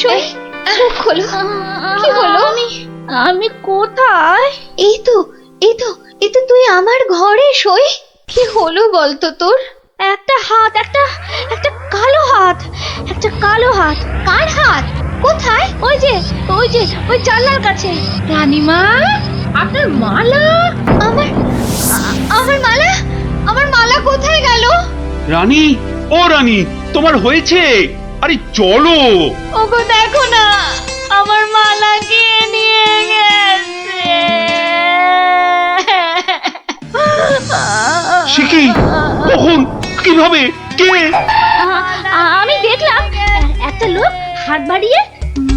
সই চোখ খোলো। কি হলো? আমি কোথায়? এই তো তুই আমার ঘরে সই। কি হলো বলতো তোর? একটা হাত, একটা কালো হাত, কার হাত? কোথায়? ওই জানলার কাছে। রানীমা, আপনার মালা। আমার মালা কোথায় গেল? রানী, ও রানী, তোমার হয়েছে? আরে চলো। ওগো দেখো না, আমার মালা কে নিয়ে গেছে। সে কি? কখন? কিভাবে? কে? আমি দেখলাম একটা লোক হাত বাড়িয়ে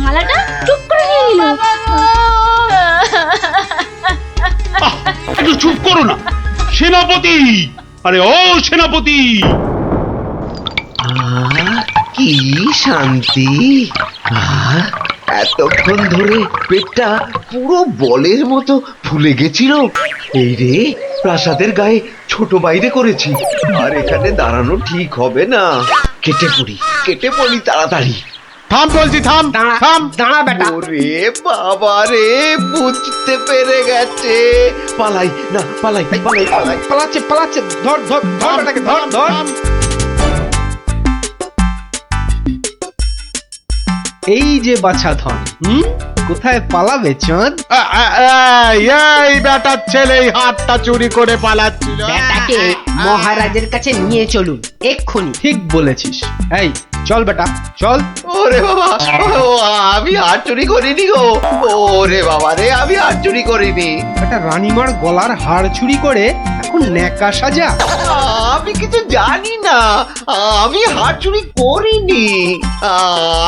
মালাটা চুপ করে নিয়ে নিল। একটু চুপ করো না সেনাপতি। আরে ও সেনাপতি, কি শান্তি! এতক্ষণ ধরে পেটটা পুরো বলের মতো ফুলে গেছিল। এই রে, প্রাসাদের গায়ে ছোট বাইরে করেছি, আর এখানে দাঁড়ানো ঠিক হবে না। কেটে পড়ি তাড়াতাড়ি। থাম বলছি, থাম থাম। দাঁড়া বেটা। ওরে বাবা রে, বুঝতে পেরে গেছে। পালাই না, পালাই। পালাচ্ছে। ধর বেটাকে, ধর। এই যে বাছা ধন, কোথায় পালাবে চাঁদ? এই বেটার ছেলে হাতটা চুরি করে পালাচ্ছিল। বেটাকে মহারাজের কাছে নিয়ে চলুন এক্ষুনি। ঠিক বলেছিস। এই চল বেটা, চল। ওরে বাবা, আমি হাত চুরি করিনি গো। ওরে বাবা রে, আমি হাত চুরি করিনি। বেটা রানীমার গলার হাড় চুরি করে এখন ন্যাকা সাজা। আমি কিছু জানি না, আমি হাত চুরি করিনি।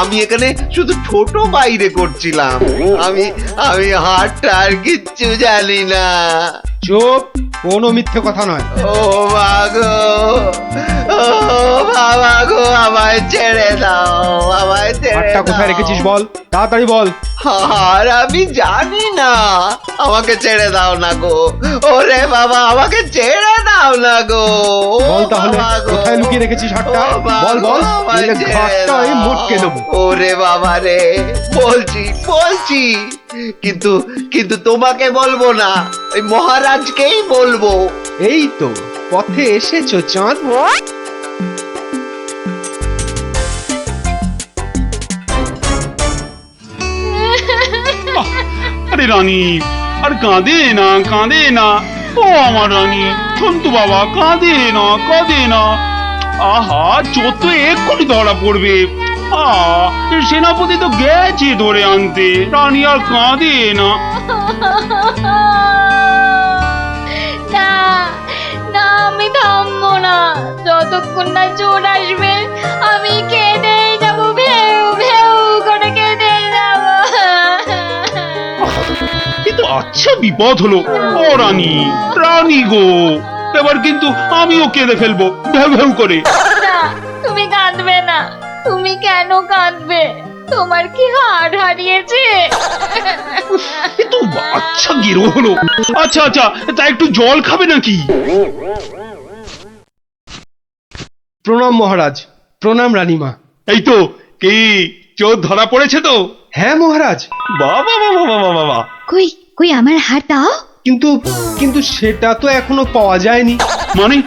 আমি এখানে শুধু ছোট বাইরে করছিলাম। আমি হাতটা আর কিচ্ছু জানি না। চুপ, কোনো মিথ্যে কথা নয়। ও মাগো, ও বাবা গো, আমায় ছেড়ে দাও, আমায় ছেড়ে হাড়টা কোথায় দাও। রেখেছিস বল, তাড়াতাড়ি বল। আর আমি জানি না, আমাকে ছেড়ে দাও না গো। ওরে বাবা, আমাকে ছেড়ে দাও না গো। বল তাহলে, বাবা গো। কোথায় লুকিয়ে রেখেছিস হাড়টা? ও বাবা বল গো, বল, আমায় নইলে ছেড়ে ঘাটটা আমি দাও। মোটকে দেবো। ওরে বাবা রে, বলছি, কিন্তু তোমাকে বলবো না, ওই মহারাজকেই বলবো। এই তো পথে এসেছো চাঁদ। আরে রানী, আর কাঁদে না। ও আমার রানী, সন্তু বাবা, কাঁদে না। আহা, চোর তো এক্ষুনি ধরা পড়বে। সেনাপতি তো গেছে ধরে আনতে। রানী আর কাঁদে না। না, আমি থামবো না যতক্ষণ না চোর আসবে। আমি কেঁদেই যাবো, ভেউ করে কেঁদে যাবো। কিন্তু আচ্ছা বিপদ হলো। ও রানী গো, এবার কিন্তু আমিও কেঁদে ফেলবো ভেউ ভেউ করে। না, তুমি কাঁদবে না। তুমি কেন কাঁদবে? তোমার কি হাড় হারিয়েছে? কিন্তু আচ্ছা গেরো হলো। আচ্ছা, তা একটু জল খাবে নাকি? প্রণাম মহারাজ, প্রণাম রানীমা। এই তো, কি চোর ধরা পড়েছে তো? হ্যাঁ মহারাজ। বাবা। কই আমার হাড় দাও। কিন্তু সেটা তো এখনো পাওয়া যায়নি। মানে?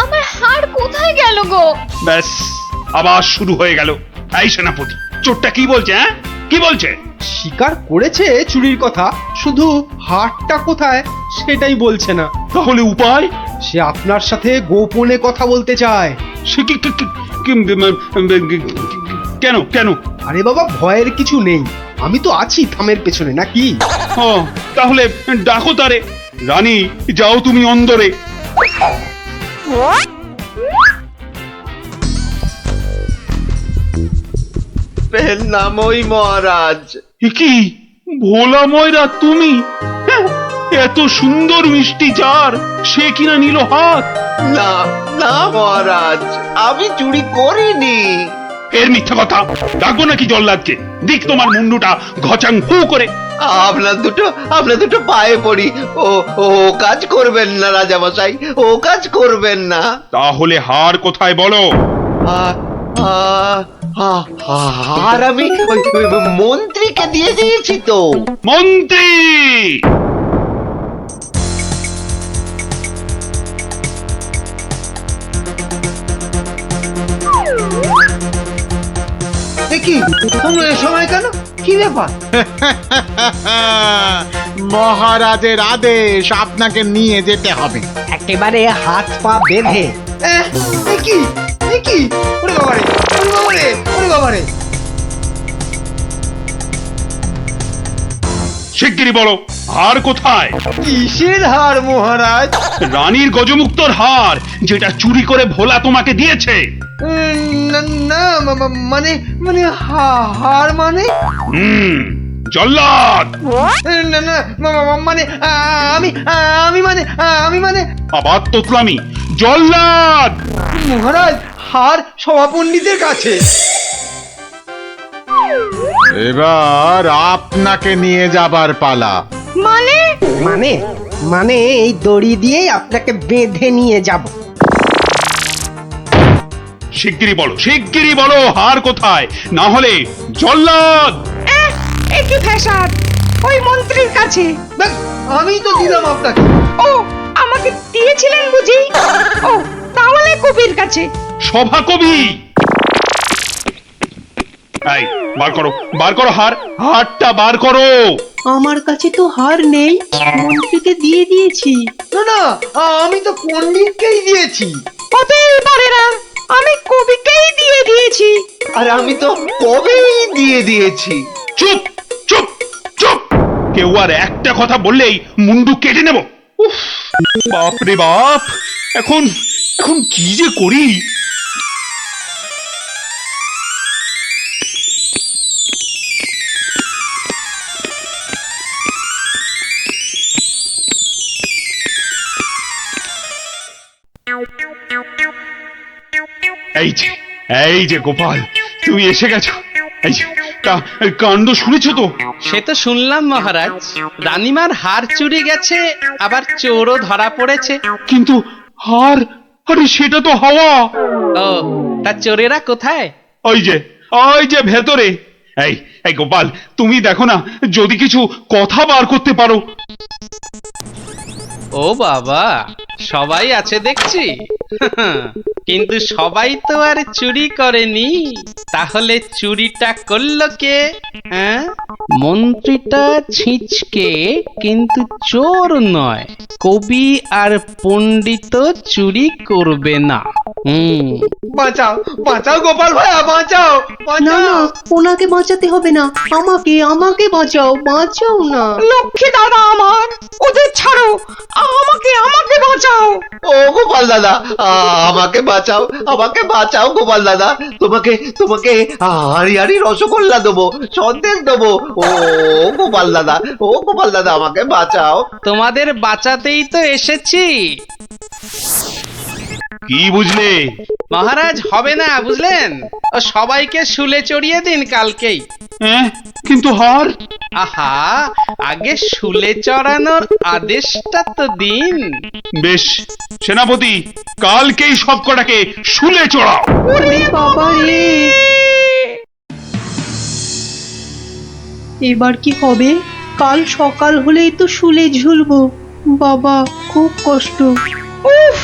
আমার হাড় কোথায় গেল গো? ব্যাস, আবার শুরু হয়ে গেল। এই সেনাপতি, চোরটা কি বলছে? কি বলছে? স্বীকার করেছে চুরির কথা, শুধু হাড়টা কোথায় সেটাই বলছে না। তাহলে উপায়? সে আপনার সাথে গোপনে কথা বলতে চায়। সে কেন? আরে বাবা, ভয়ের কিছু নেই, আমি তো আছি থামের পেছনে, নাকি? ও, তাহলে ডাকো তারে। রানী, যাও তুমি অন্দরে। নামই মহারাজ। কি ভোলা ময়রা তুমি? এত সুন্দর মিষ্টি চার, সে কিনা নিল হাত। না মহারাজ, আমি চুরি করিনি। এর মিথ্যা কথা। ডাকবো নাকি জল্লাদকে? দিক তোমার মুন্ডুটা ঘচাং ফু করে। আপনার দুটো পায়ে পড়ি। ও কাজ করবেন না রাজামশাই, ও কাজ করবেন না। তাহলে হার কোথায় বলো? আর আমি ওই মন্ত্রীকে দিয়ে দিয়েছি তো। মন্ত্রী! কি তোমরা এ সময় কেন? কি ব্যাপার? মহারাজের আদেশ, আপনাকে নিয়ে যেতে হবে। একেবারে হাত পা বেঁধে। কি কি ওরে বাবারে, ওরে বাবারে, ওরে বাবারে! শিগগিরই বলো, হার কোথায়? কিসের হার মহারাজ? রানীর গজমুক্তর হার, যেটা চুরি করে ভোলা তোমাকে দিয়েছে। না না, মানে মানে হার মানে? জল্লাদ! না না, মানে আমি আমি মানে আবার তোতলামি! জল্লাদ! মহারাজ, হার সভাপণ্ডিতের কাছে। এবার আপনাকে নিয়ে যাবার পালা। মানে মানে মানে এই দড়ি দিয়েই আপনাকে বেঁধে নিয়ে যাব। শিগগিরই বলো হার কোথায়, না হলে জল্লাদ! একই ফ্যাশন, ওই মন্ত্রীর কাছে। দেখ, আমি তো দিলাম আপনাকে। ও, আমাকে দিয়েছিলেন বুঝি? ও, তাহলে কবির কাছে। সভা কবি! এই, বার করো হারটা বার করো। আমার কাছে তো হার নেই, মন্ত্রীকে দিয়ে দিয়েছি। না না, আমি তো পণ্ডিতকেই দিয়েছি। হতেই পারে না, আমি কবিকেই দিয়ে দিয়েছি। আর আমি তো কবেই দিয়ে দিয়েছি। চুপ চুপ চুপ! কেউ আর একটা কথা বললেই মুন্ডু কেটে নেব। উফ, বাপ রে বাপ! এখন কি যে করি! এই যে গোপাল, তুমি এসে গেছো। এই যে, কাণ্ড শুনেছো তো? সে তো শুনলাম মহারাজ, রানীমার হার চুরি গেছে, আবার চোরও ধরা পড়েছে। কিন্তু হার, আরে সেটা তো হাওয়া। ও, তা চোরেরা কোথায়? ওই যে ভেতরে। এই গোপাল, তুমি দেখো না, যদি কিছু কথা বার করতে পারো। ও বাবা, সবাই আছে দেখছি। কিন্তু সবাই তো আর চুরি করেনি, তাহলে চুরিটা করলো কে? হ্যাঁ, মন্ত্রীটা ছিঁচকে, কিন্তু চোর নয়। কবি আর পণ্ডিত চুরি করবে না। বাঁচাও বাঁচাও গোপাল ভাইয়া, বাঁচাও না বাঁচাও। না, ওনাকে বাঁচাতে হবে না, আমাকে বাঁচাও, বাঁচাও না। লক্ষ্মী দাদা আমার, ওদের ছাড়ো, আমাকে বাঁচাও। ও গোপাল দাদা, আমাকে বাঁচাও গোপাল দাদা। তোমাকে হাড়ি রসগোল্লা দেবো, সন্দেশ দেবো। ও গোপাল দাদা, আমাকে বাঁচাও। তোমাদের বাঁচাতেই তো এসেছি। কি বুঝলে? মহারাজ, হবে না বুঝলেন, ও সবাইকে শুলে চড়িয়ে দিন কালকেই। হ্যাঁ, কিন্তু হার? আহা, আগে শুলে চড়ানোর আদেশটা তো দিন। বেশ, সেনাপতি, কালকেই সব কটাকে শুলে চড়াও। ওরে বাবা রে, এবার কি হবে? কাল সকাল হলেই তো শুলে ঝুলবো। বাবা, খুব কষ্ট। উফ,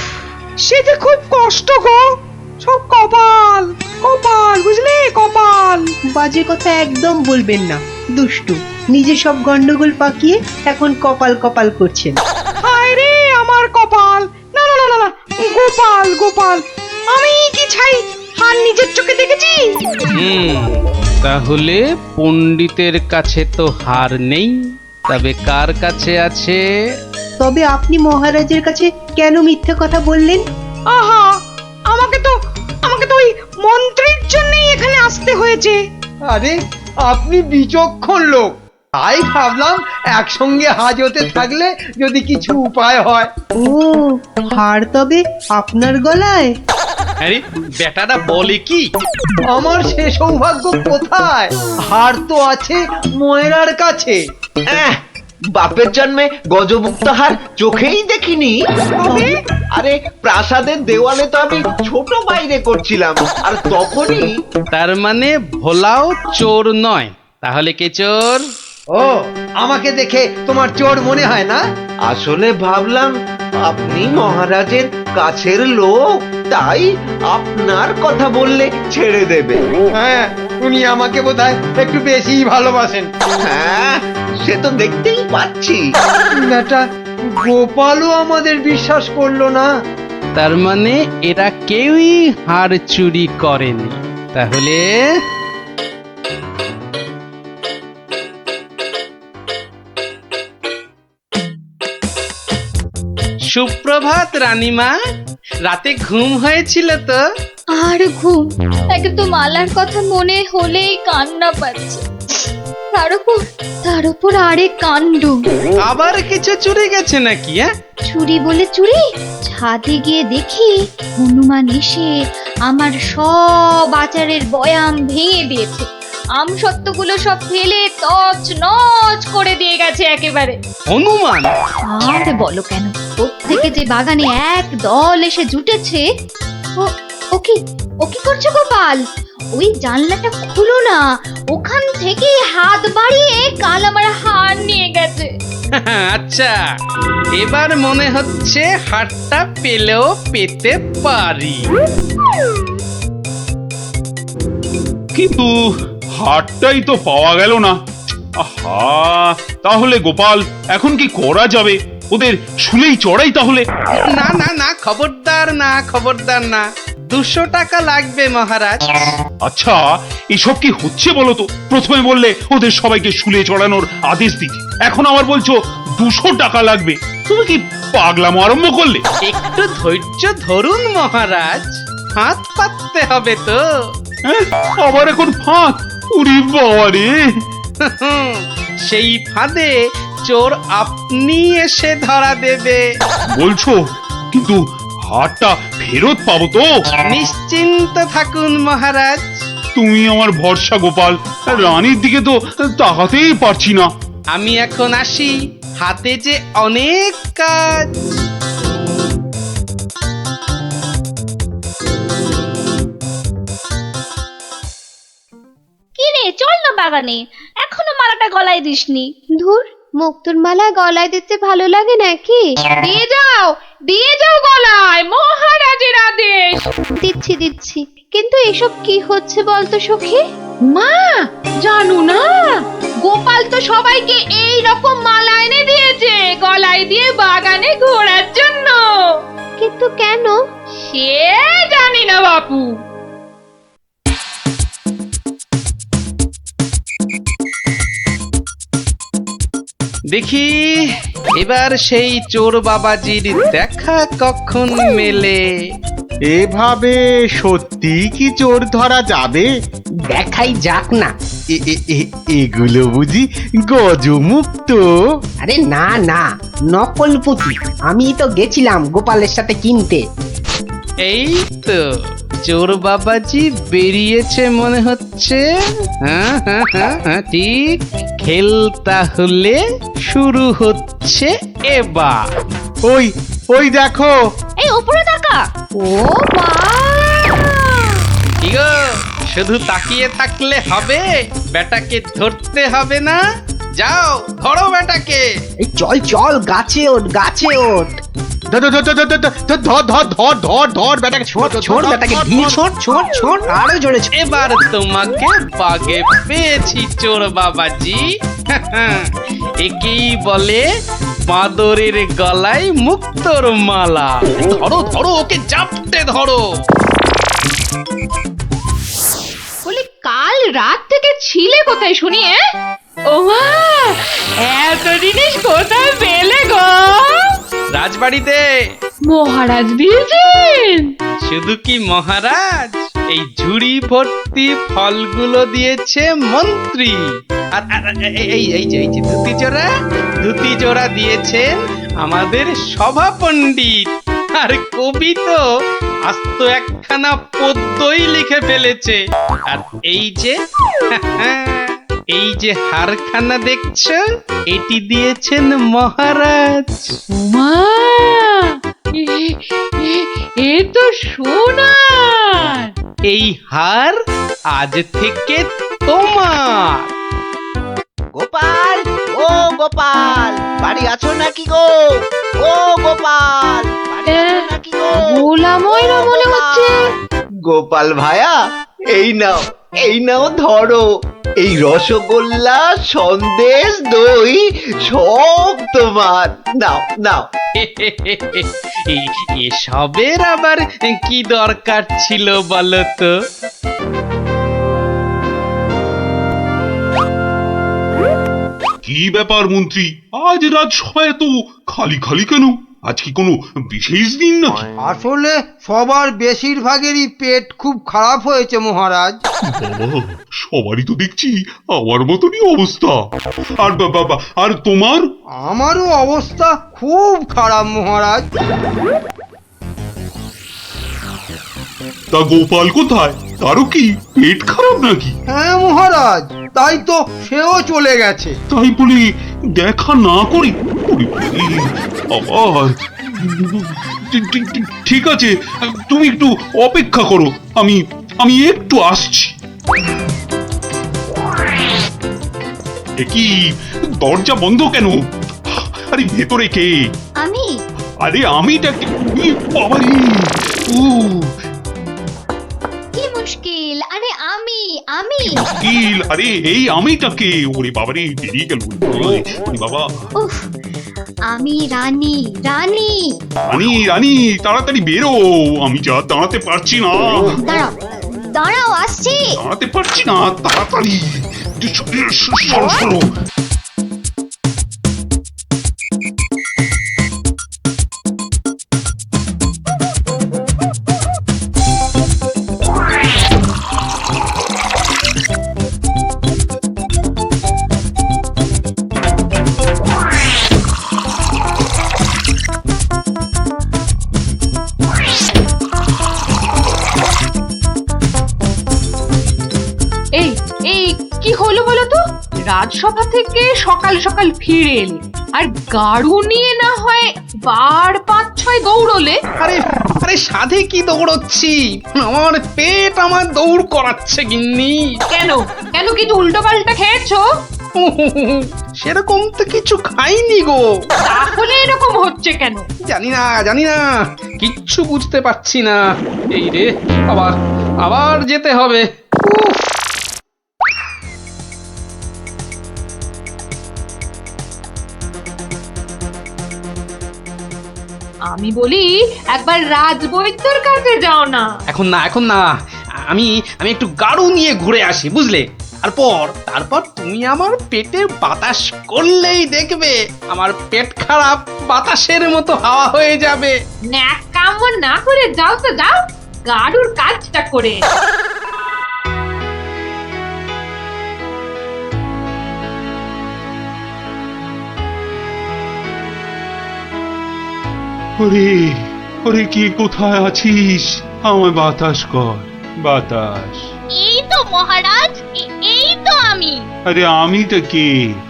সে যে খুব কষ্ট গো, সব কপাল কপাল, বুঝলে, কপাল। বাজে কথা একদম বলবেন না, দুষ্টু। নিজে সব গন্ডগোল পাকিয়ে এখন কপাল কপাল করছেন। হায় রে আমার কপাল! না না না না না, গোপাল গোপাল, আমি কি ছাই হার নিজের চোখে দেখেছি? তাহলে পণ্ডিতের কাছে তো হার নেই, তবে কার কাছে আছে? তবে আপনি মহারাজের কাছে কেন মিথ্যে কথা বললেন? আহা, আমাকে তো ওই মন্ত্রীর জন্যই এখানে আসতে হয়েছে। আরে, আপনি বিচক্ষণ লোক, তাই ভাবলাম একসঙ্গে হাজতে থাকলে যদি কিছু উপায় হয়। ও, হার তবে আপনার গলায়? আরে বেটাটা বলে কি? আমার সে সৌভাগ্য কোথায়? হার তো আছে ময়রার কাছে। বাপের জন্মে গজমুক্তহার চোখেই দেখিনি। আরে প্রাসাদের দেওয়ালে তো আমি ছোট বাইরে করছিলাম, আর তখনই তার মানে ভোলাও চোর নয়, তাহলে কে চোর? ও, আমাকে দেখে তোমার চোর মনে হয় না? আসলে ভাবলাম আপনি মহারাজের কাছের লোক, তাই আপনার কথা বললে ছেড়ে দেবে। হ্যাঁ, উনি আমাকে বোধহয় একটু বেশি ভালোবাসেন। হ্যাঁ, সে তো দেখতেই পাচ্ছি। বেটা গোপালও আমাদের বিশ্বাস করলো না। তার মানে এরা কেউই হার চুরি করেনি। তাহলে সুপ্রভাত রানীমা, রাতে ঘুম হয়েছিল তো? আর ঘুম, একে তো মালার কথা মনে হলেই কান্না পাচ্ছে। তার উপর আরেক কাণ্ড। আবার কিছু চুরি গেছে নাকি? চুরি বলে চুরি, ছাদে গিয়ে দেখি হনুমান এসে আমার সব আচারের বয়াম ভেঙে দিয়েছে। আমসত্ত্বগুলো সব ফেলে তছ নছ করে দিয়ে গেছে একেবারে। হনুমান? আর বলো কেন, প্রত্যেকে যে বাগানে এক দল এসে জুটেছে। ও কি করছো গোপাল? ওই জানলাটা খুলো না, ওখান থেকে হাত বাড়িয়ে কাল আমার হার নিয়ে গেছে। আচ্ছা, এবার মনে হচ্ছে হারটা পেলেও পেতে পারি। কিন্তু হারটাই তো পাওয়া গেল না। আহা, তাহলে গোপাল এখন কি করা যাবে? ওদের শুলেই চড়াই তাহলে। না না না, খবরদার না, খবরদার না। 200 টাকা লাগবে মহারাজ। আচ্ছা, এসব কি হচ্ছে বলো তো? প্রথমে বললে ওদের সবাইকে শুলে চড়ানোর আদেশ দিতে, এখন আবার বলছো 200 টাকা লাগবে। তুমি কি পাগলামো আরম্ভ করলে? একটু ধৈর্য ধরুন মহারাজ, হাত পাততে হবে তো। হ্যাঁ, আবার এখন ফাঁক? উরি বাবা রে! সেই ফাঁদে চোর আপনি এসে ধরা দেবে। বলছো, কিন্তু হারটা ফেরত পাবো তো? নিশ্চিন্ত থাকুন মহারাজ। তুমি আমার ভরসা গোপাল, রানীর দিকে তো তাকাতেই পারছি না। আমি এখন আসি, হাতে যে অনেক কাজ। কি রে, চল না বাগানে, এখনো মালাটা গলায় দিসনি। ধুর, মুক্তোর মালা গলায় দিতে ভালো লাগে নাকি? দিয়ে যাও গলায়, মহারাজের আদেশ। দিচ্ছি, কিন্তু এসব কি হচ্ছে বলতো সখী? মা, জানো না, গোপাল তো সবাইকে এই রকম মালা এনে দিয়েছে গলায় দিয়ে বাগানে ঘোরার জন্য। কিন্তু কেন সে জানি না বাপু। দেখি এবার সেই চোর বাবাজির দেখা কখন মেলে। এভাবে সত্যি কি চোর ধরা যাবে? দেখাই যাক না। এগুলো বুঝি গজমুক্ত? আরে না না, নকল পুঁতি। আমি তো গেছিলাম গোপালের সাথে কিনতে। এই তো চোর বাবাজি বেরিয়েছে মনে হচ্ছে। হ্যাঁ, ঠিক। খেল তাহলে শুরু হচ্ছে এবার। ওই দেখো। এই উপরে তাকা। ও মা! কি গো, শুধু তাকিয়ে থাকলে হবে? বেটাকে ধরতে হবে না? যাও ধরো বেটাকে। এই চল গাছে ওঠ, গাছে ওঠ। ধর বেটাকে, ছোট বেটাকে ঢিল ছোট আরো জোরে ছোট। এবার তোমাকে বাগে পেয়েছি চোর বাবাজি। একেই বলে বাঁদরের গলায় মুক্তোর মালা। ধরো ওকে জাপটে ধরো। বলি, কাল রাত থেকে ছিলে কোথায় শুনি? ও মা, এত জিনিস কোথায় পেলে গো? রাজবাড়িতে। মহারাজ দিয়েছেন? শুধু কি মহারাজ, এই ঝুড়ি ভর্তি ফলগুলো দিয়েছে মন্ত্রী। আর এই যে ধুতি জোড়া দিয়েছেন আমাদের সভা পণ্ডিত। আর কবি তো আস্ত একখানা পদ্যই লিখে ফেলেছে। আর এই যে এই যে হারখানা দেখছো, এটি দিয়েছেন মহারাজ। উমা, এ তো সোনার। এই হার আজ থেকে তোমার। গোপাল, ও গোপাল, বাড়ি আছো নাকি গো? ও গোপাল, বাড়ি আছো নাকি গো? ভোলা ময়রা মনে হচ্ছে। গোপাল ভায়া, এই নাও ধরো। এই রসগোল্লা, সন্দেশ, দই সব তোমার। নাও নাও। এসবের আবার কি দরকার ছিল বলো তো? কি ব্যাপার মন্ত্রী, আজ রাজসভায় এত খালি খালি কেন? আজ কি কোনো বিশেষ দিন নাকি? আসলে সবার বেশিরভাগেরই পেট খুব খারাপ হয়েছে মহারাজ। বাবা, সবারই তো দেখছি আমার মতনই অবস্থা। আর বাবা, আর তোমার? আমারও অবস্থা খুব খারাপ মহারাজ। তা গোপাল কোথায়? তারও কি পেট খারাপ নাকি? হ্যাঁ মহারাজ, তাই তো সেও চলে গেছে। তাই বলে দেখা না করি? ওরে বাবারে, আবার ঠিক আছে, তুমি একটু অপেক্ষা করো, আমি একটু আসছি। এ কি, দরজা বন্ধ কেন? আরে ভেতরে কে? আমি আরে আমিটা কে? বাবারে, ও কি মুশকিল? আরে আমি মুশকিল। আরে এই আমিটাকে? ওরে বাবারে, বেরিয়ে গেল। ওরে বাবা। উফ, আমি রানী। রানী, রানী, তাড়াতাড়ি বেরো, আমি যা দাঁড়াতে পারছি না। দাঁড়াও, আসছি। দাঁড়াতে পারছি না, তাড়াতাড়ি সরো সরো। এই এই কি হলো বলো তো? রাজসভা থেকে সকাল সকাল ফিরে এলে, আর গাড়ু নিয়ে না হয় বার 5-6 দৌড়লে। আরে আরে সাধে কি দৌড়চ্ছি, আমার পেট আমার দৌড় করাচ্ছে গিন্নি। কেন কেন কিছু উল্টো পাল্টা খেয়েছো? সেরকম তো কিছু খাইনি গো। তাহলে এরকম হচ্ছে কেন? জানি না, কিচ্ছু বুঝতে পারছি না। এই রে, আবার যেতে হবে। উফ, আমি বলি একবার রাজবৈদ্যর কাছে যাও না। এখন না, আমি একটু গাড়ু নিয়ে ঘুরে আসি, বুঝলে? তারপর তুমি আমার পেটে বাতাস করলেই দেখবে আমার পেট খারাপ বাতাসের মতো হাওয়া হয়ে যাবে। ন্যাক কাম না করে যাও তো যাও, গাড়ুর কাজটা করে। ওরে ওরে, কি কোথায় আছিস? আমায় বাতাস কর, বাতাস। এই তো মহারাজ, এই তো আমি। আরে আমিটা কে?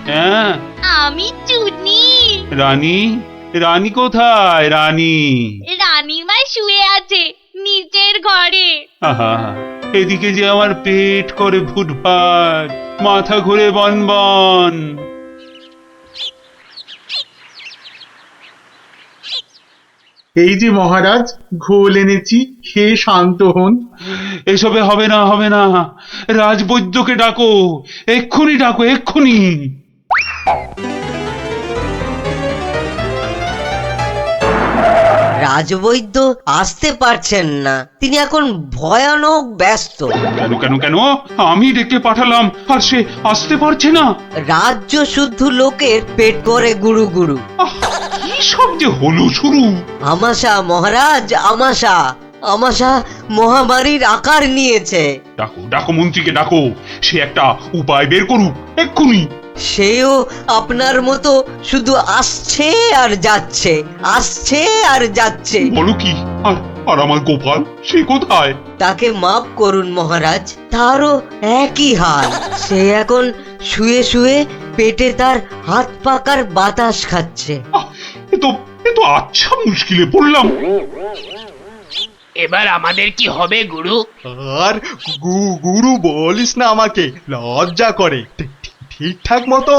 হ্যাঁ, আমি চুনি। রানী কোথায়? রানীমা শুয়ে আছে নিচের ঘরে। আহা, এদিকে যে আমার পেট করে ফুটফাট, মাথা ঘুরে বনবন। এই যে মহারাজ, ঘোল এনেছি, খেয়ে শান্ত হন। এসবে হবে না, রাজবৈদ্যকে ডাকো, এক্ষুনি ডাকো, এক্ষুনি। রাজবৈদ্য আসতে পারছেন না, তিনি এখন ভয়ানক ব্যস্ত। কেন আমি ডেকে পাঠালাম আর সে আসতে পারছে না? রাজ্য শুদ্ধ লোকের পেট করে গুরু গুরু। আহ, কি সব যে হলো শুরু! আমাশা মহারাজ, আমাশা মহামারীর আকার নিয়েছে। ডাকো মন্ত্রীকে ডাকো, সে একটা উপায় বের করুক এক্ষুনি। সেও আপনার মতো শুধু আসছে আর যাচ্ছে। বলো কি? আর আমার গোপাল, সে কোথায়? তাকে মাফ করুন মহারাজ, তারও একই হাল। সে এখন শুয়ে শুয়ে পেটে তার হাত পাকার বাতাস খাচ্ছে। এ তো আচ্ছা মুশকিলে পড়লাম। এবার আমাদের কি হবে গুরু? আর গুরু বলিস না, আমাকে লজ্জা করে। ঠিকঠাক মতো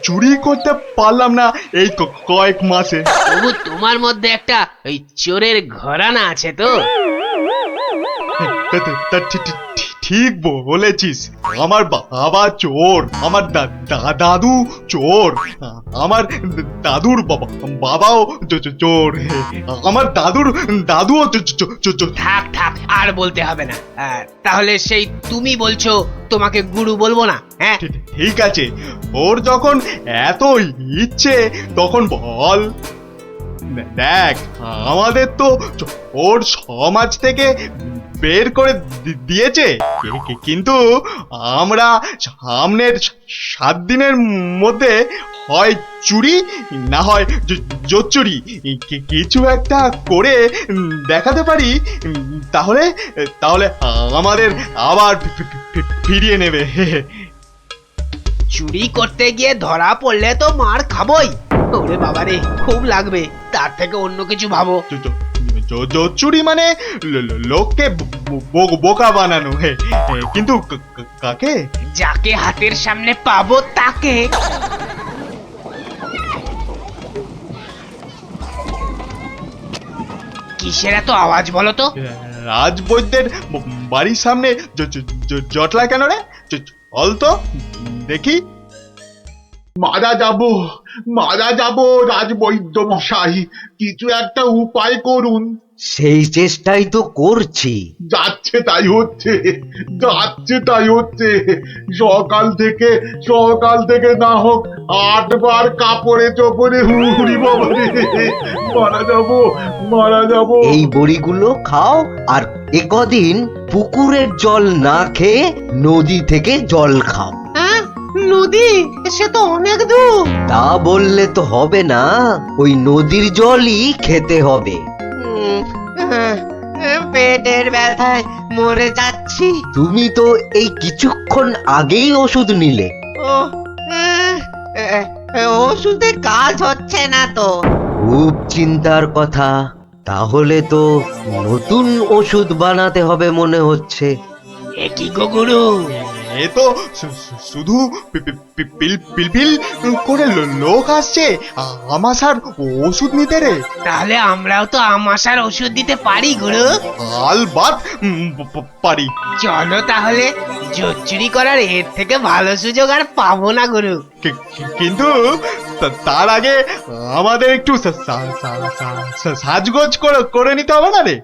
চুরি করতে পারলাম না এই কয়েক মাসে। তবু তোমার মধ্যে একটা ওই চোরের ঘরানা আছে তো? ঠিক বলেছিস। আমার বাবা চোর, আমার দাদু চোর, আমার দাদুর বাবাও চোর, আমার দাদুও চোর। থাক থাক, আর বলতে হবে না। তাহলে সেই তুমি বলছো তোমাকে গুরু বলবো না? হ্যাঁ ঠিক আছে, ওর যখন এত ইচ্ছে তখন বল। দেখ, আমাদের তো ওর সমাজ থেকে বের করে দিয়েছে, কিন্তু আমরা সামনের 7 দিনের মধ্যে হয় চুরি না হয় জোচ্চুরি কিছু একটা করে দেখাতে পারি, তাহলে তাহলে আমাদের আবার ফিরিয়ে নেবে। চুরি করতে গিয়ে ধরা পড়লে তো মার খাবোই। ওরে বাবারে, খুব লাগবে। তার থেকে অন্য কিছু ভাবো। চুরি মানে লোককে বোকা বানানো, কিন্তু কাকে? যাকে হাতের সামনে পাবো তাকে। কিসের এত আওয়াজ বলো তো? রাজবৈদ্যের বাড়ির সামনে জটলা কেন রে? চল তো দেখি। মারা যাব রাজবৈদ্য মশাই, কিছু একটা উপায় করুন। সেই চেষ্টাই তো করছি। যাচ্ছে তাই হচ্ছে। সকাল থেকে না হোক 8 বার কাপড়ে চোপড়ে হুড়ি বাবা রে, মারা যাব। এই বড়িগুলো খাও, আর একদিন পুকুরের জল না খেয়ে নদী থেকে জল খাও। নদী? সে তো অনেক দূর। তা বললে তো হবে না, ওই নদীর জলই খেতে হবে। পেটের ব্যথায় মরে যাচ্ছি। তুমি তো এই কিছুক্ষণ আগেই ওষুধ নিলে। ওষুধে কাজ হচ্ছে না তো। খুব চিন্তার কথা। তাহলে তো নতুন ওষুধ বানাতে হবে মনে হচ্ছে। এ কি গো গুরু? এ তো শুধু পিলপিল করে লোক আসছে আমাশার ওষুধ নিতে রে। তাহলে আমরাও তো আমাশার ওষুধ দিতে পারি গুরু। আলবাত পারি। চলো তাহলে, জোচ্চুরি করার এর থেকে ভালো সুযোগ আর পাবো না গুরু। কিন্তু তার আগে আমাদের একটু সাজগোজ করে নিতে হবে না রে?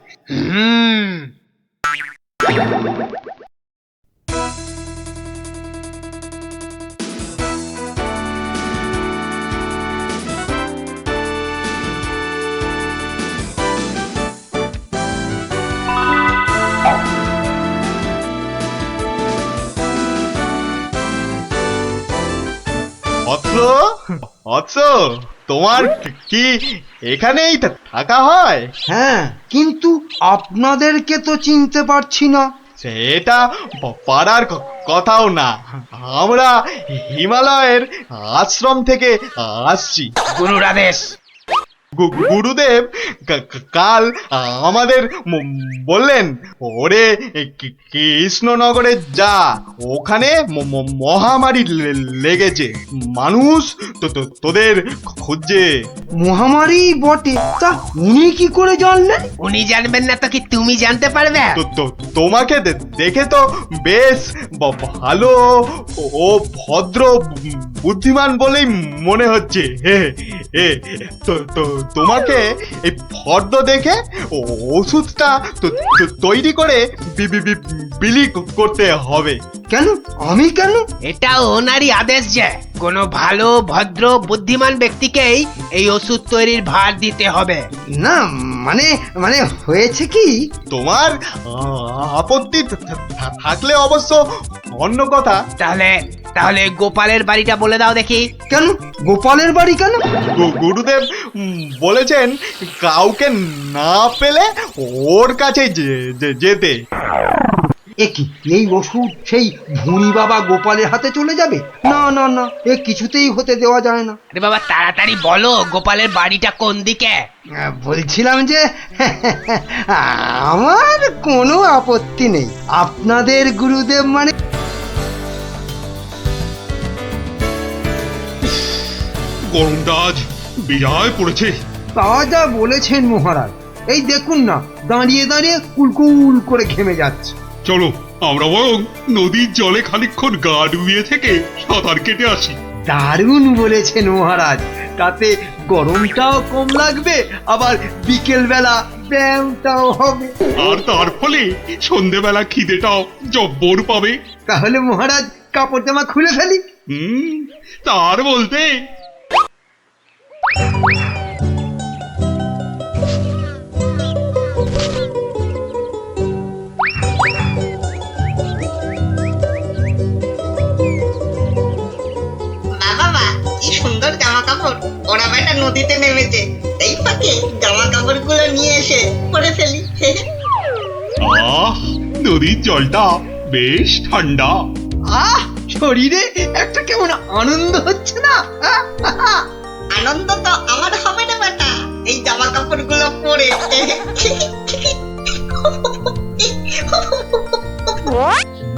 তোমার কি এখানেই থাকা হয়? হ্যাঁ, কিন্তু আপনাদেরকে তো চিনতে পারছি না। সেটা পারার কথাও না, আমরা হিমালয়ের আশ্রম থেকে আসছি। গুরুর আদেশ। গুরুদেব কাল আমাদের বললেন, ওরে কৃষ্ণনগরে যা, ওখানে মহামারী লেগেছে, মানুষ তোদের খুঁজছে। মহামারী বটে, তা উনি কি করে জানলেন? উনি জানবেন না তো কি তুমি জানতে পারবে? তোমাকে দেখে তো বেশ ভালো ও ভদ্র বুদ্ধিমান বলেই মনে হচ্ছে। তোমাকে এই ফর্দ দেখে ওষুধটা তৈরি করে বিলি করতে হবে। কেন? আমি কেন? এটা ওনারই আদেশ যে কোনো ভালো ভদ্র বুদ্ধিমান ব্যক্তিকেই এই ওষুধ তৈরির ভার দিতে হবে। না মানে মানে হয়েছে কি, তোমার আপত্তি থাকলে অবশ্য অন্য কথা। তাহলে গোপালের বাড়িটা বলে দাও দেখি। কেন গোপালের বাড়ি কেন? গুরুদেব বলেছেন কাউকে না পেলে ওর কাছে যেতে। এ কি, এই ওষুধ সেই ভুঁড়ি বাবা গোপালের হাতে চলে যাবে? না না না, এ কিছুতেই হতে দেওয়া যায় না। আরে বাবা তাড়াতাড়ি বলো গোপালের বাড়িটা কোন দিকে? বলছিলাম যে আমার কোনো আপত্তি নেই, আপনাদের গুরুদেব মানে গরমটা আজ বিরায় পড়েছে। তা যা বলেছেন মহারাজ, এই দেখুন না দাঁড়িয়ে দাঁড়িয়ে কুলকুল করে ঘেমে যাচ্ছে। চলো আমরা বরং নদীর জলে খানিকক্ষণ গা ডুবিয়ে থেকে সাঁতার কেটে আসি। দারুণ বলেছেন মহারাজ, তাতে গরমটাও কম লাগবে, আবার বিকেল বেলা ব্যায়ামটাও হবে। আর তার ফলে সন্ধেবেলা খিদেটাও জব্বর পাবে। তাহলে মহারাজ কাপড় জামা খুলে ফেলি। তার বলতে বাবা কি সুন্দর জামা কাপড়, ওরা বেটা নদীতে নেমেছে, এই ফাঁকে জামা কাপড় গুলো নিয়ে এসে পরে ফেলি। আহ, নদীর জলটা বেশ ঠান্ডা। শরীরে একটা কেমন আনন্দ হচ্ছে না? আনন্দ তো আমার হবে না বেটা, এই জামা কাপড় গুলো পরে।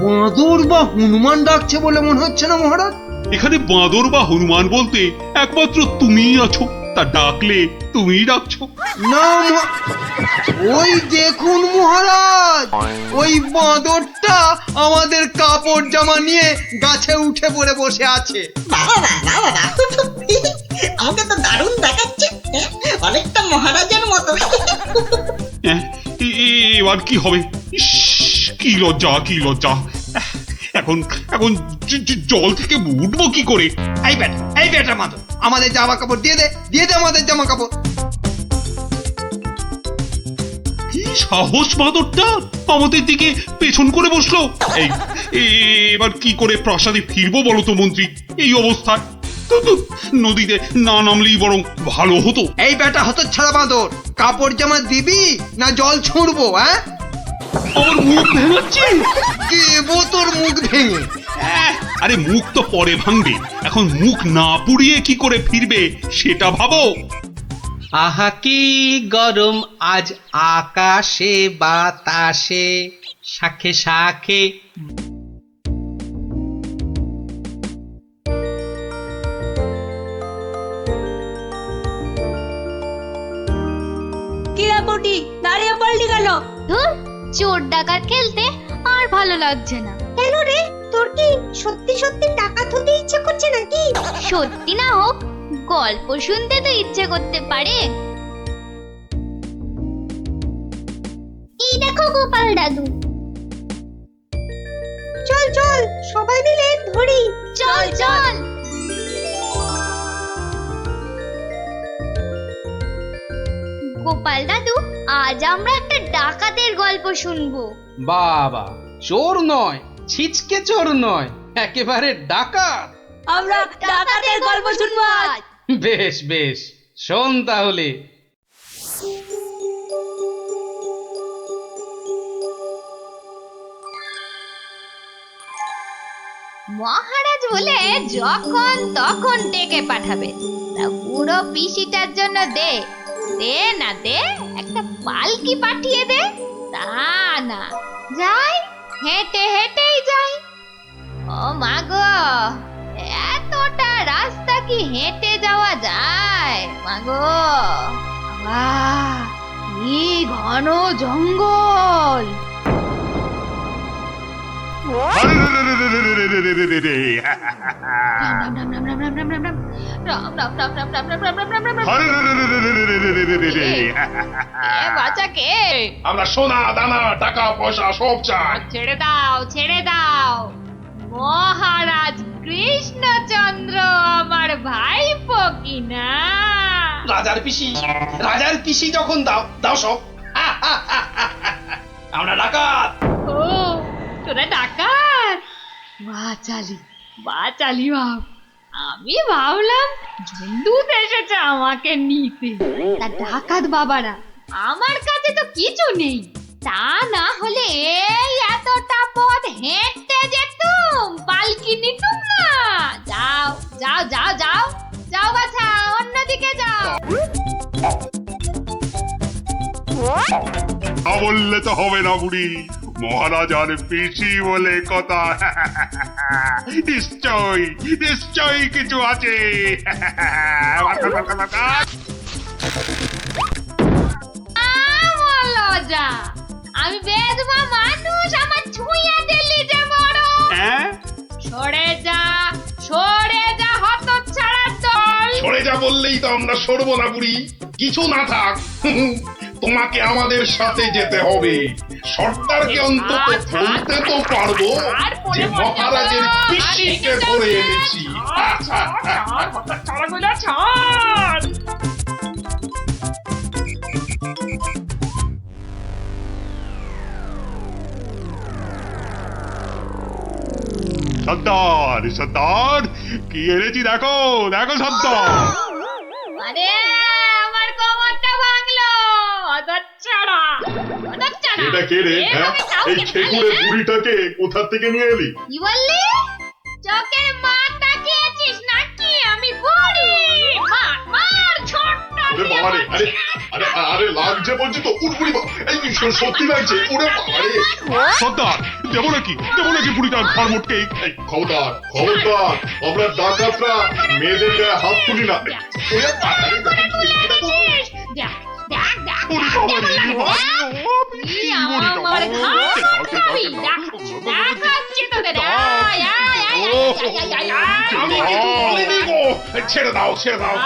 বাঁদর বা হনুমান ডাকছে বলে মনে হচ্ছে না মহারাজ? এখানে বাঁদর বা হনুমান বলতে একমাত্র তুমিই আছো, তা ডাকলে তুমিই ডাকছো। না ওই দেখুন মহারাজ, ওই বাঁদরটা আমাদের কাপড় জামা নিয়ে গাছে উঠে পড়ে বসে আছে। আমাকে তো দারুণ দেখাচ্ছে, অনেকটা মহারাজের মতো। এবার কি হবে? ইস, কি লজ্জা, কি লজ্জা। এখন এখন জল থেকে উঠবো কি করে? এই বেটা মাদর, আমাদের জামা কাপড় দিয়ে দে, দিয়ে দে আমাদের জামা কাপড়। কি সাহস বাঁদরটা আমাদের দিকে পেছন করে বসলো। এই এবার কি করে প্রাসাদে ফিরবো বলো তো মন্ত্রী, এই অবস্থায়? নদীতে না নামলেই বরং ভালো হতো। এই বেটা হতচ্ছাড়া বাঁদর, কাপড় জামা দিবি না জল ছুঁড়বো? আমার মুখ ভেঙাচ্ছে। কে তোর মুখ ভেঙে? আরে মুখ তো পরে ভাঙবে, এখন মুখ না পুড়িয়ে কি করে ফিরবে সেটা ভাবো। আহা কি গরম আজ আকাশে বাতাসে, শাখে শাখে। কি রাপটি দাঁড়িয়ে পড়লি কেন? ধুর, চোর ডাকাত খেলতে আর ভালো লাগছে না। কেন রে, তোর কি সত্যি সত্যি ডাকাত হতে ইচ্ছে করছে নাকি? সত্যি না হোক, গল্প শুনতে তো ইচ্ছে করতে পারে। এই দেখো গোপাল দাদু। চল চল সবাই মিলে ধরি। চল চল। গোপাল দাদু, আজ আমরা একটা ডাকাতের গল্প শুনবো। বাবা, চোর নয়, ছিচকে চোর নয়, একেবারে ডাকাত। আমরা ডাকাতের গল্প শুনবো আজ। বেশ বেশ, শোন তাহলে। মহারাজ বলে যখন তখন ডেকে পাঠাবে, তা বুড়ো পিসিটার জন্য দে দে না দে একটা পালকি পাঠিয়ে দে। তা না, যাই হেঁটে হেঁটেই যাই। ও মা গো, এতটা রাস্তা কি হেঁটে যাওয়া যায়? মা গো, কি ঘন জঙ্গল। আমরা সোনা দানা টাকা পয়সা সব চাই। ছেড়ে দাও ছেড়ে দাও, মহারাজ কৃষ্ণচন্দ্র আমার ভাইপো কিনা। রাজার পিসি যখন দাও দাও সব। আমরা ডাকাত। ও, তোরা ডাকাত? বাচালি বাচালি ভাব। আমি ভাবলাম ঝুন্ডুত এসেছে আমাকে নিতে। তা ডাকাত বাবারা, আমার কাছে তো কিছু নেই, তা না হলে এই এতটা পথ হেঁটে যেতুম পালকি নিতুম না। যাও যাও যাও যাও যাও বাছা, অন্যদিকে যাও। বললে তো হবে না বুড়ি, মহারাজার পিসি বলে কথা। নিশ্চয়ই নিশ্চয়ই কিছু আছে। লজা, আমি বেদবা মানুষ, আমার ছুঁয়ে দিলি যে বড়। সরে যা হতচ্ছাড়ার দল। সরে যা বললেই তো আমরা সরবো না বুড়ি, কিছু না থাক। তোমাকে আমাদের সাথে যেতে হবে। সর্দারকে অন্তত বলতে তো পারবো যে মহারাজের পিসিকে ধরে এনেছি। সর্দার সর্দার কি এনেছি দেখো দেখো সর্দার। আরে আমার কোমরটা ভাঙলো, হতচ্ছাড়া। এটা কে রে? এই খেকুড়ে বুড়িটাকে কোথা থেকে নিয়ে এলি? কি বললি? চোখের মাথা খেয়েছিস নাকি? আমি বুড়ি? মার ছোট্ট। ওরে বাবা রে, আরে আরে আরে লাগছে বলছি তো। বুড়ি এই সত্যি লাগছে। ওরে বাবা রে। সর্দার দেবো নাকি বুড়িটার ঘর মোটকে? খবরদার খবরদার, আমরা ডাকাতরা মেয়েদের গায়ে হাত তুলি না। ছেড়ে দাও ছেড়ে দাও।